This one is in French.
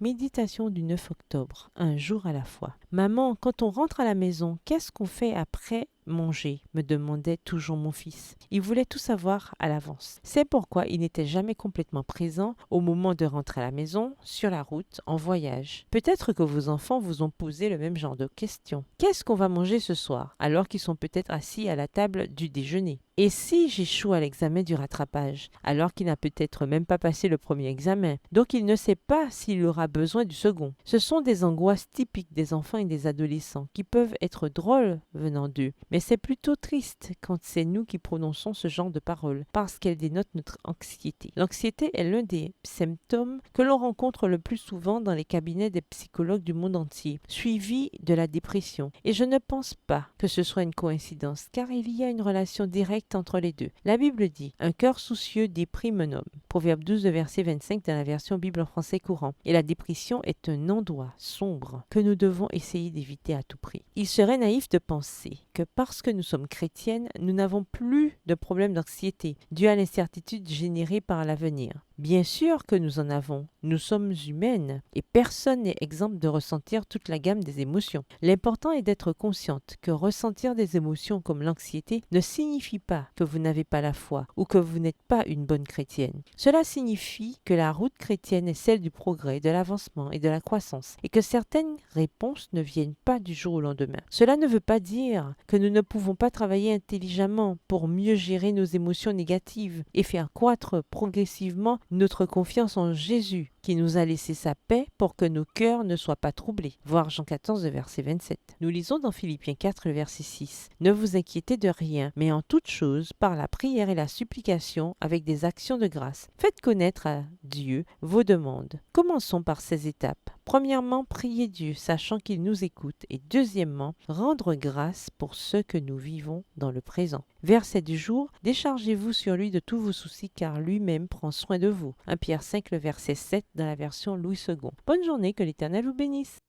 Méditation du 9 octobre, un jour à la fois. Maman, quand on rentre à la maison, qu'est-ce qu'on fait après manger me demandait toujours mon fils. Il voulait tout savoir à l'avance. C'est pourquoi il n'était jamais complètement présent au moment de rentrer à la maison, sur la route, en voyage. Peut-être que vos enfants vous ont posé le même genre de questions. Qu'est-ce qu'on va manger ce soir, alors qu'ils sont peut-être assis à la table du déjeuner? Et si j'échoue à l'examen du rattrapage, alors qu'il n'a peut-être même pas passé le premier examen, donc il ne sait pas s'il aura besoin du second. Ce sont des angoisses typiques des enfants et des adolescents qui peuvent être drôles venant d'eux, mais c'est plutôt triste quand c'est nous qui prononçons ce genre de paroles, parce qu'elles dénotent notre anxiété. L'anxiété est l'un des symptômes que l'on rencontre le plus souvent dans les cabinets des psychologues du monde entier, suivi de la dépression. Et je ne pense pas que ce soit une coïncidence, car il y a une relation directe entre les deux. La Bible dit: un cœur soucieux déprime un homme. Proverbe 12, verset 25 dans la version Bible en français courant. Et la dépression est un endroit sombre que nous devons essayer d'éviter à tout prix. Il serait naïf de penser que parce que nous sommes chrétiennes, nous n'avons plus de problème d'anxiété dû à l'incertitude générée par l'avenir. Bien sûr que nous en avons. Nous sommes humaines et personne n'est exempt de ressentir toute la gamme des émotions. L'important est d'être consciente que ressentir des émotions comme l'anxiété ne signifie pas que vous n'avez pas la foi ou que vous n'êtes pas une bonne chrétienne. Cela signifie que la route chrétienne est celle du progrès, de l'avancement et de la croissance et que certaines réponses ne viennent pas du jour au lendemain. Cela ne veut pas dire que nous ne pouvons pas travailler intelligemment pour mieux gérer nos émotions négatives et faire croître progressivement notre confiance en Jésus qui nous a laissé sa paix pour que nos cœurs ne soient pas troublés. Voir Jean 14, verset 27. Nous lisons dans Philippiens 4, le verset 6. Ne vous inquiétez de rien, mais en toute chose, par la prière et la supplication, avec des actions de grâce, faites connaître à Dieu vos demandes. Commençons par ces étapes. Premièrement, prier Dieu, sachant qu'il nous écoute. Et deuxièmement, rendre grâce pour ce que nous vivons dans le présent. Verset du jour, déchargez-vous sur lui de tous vos soucis, car lui-même prend soin de vous. 1 Pierre 5, le verset 7 dans la version Louis II. Bonne journée, que l'Éternel vous bénisse.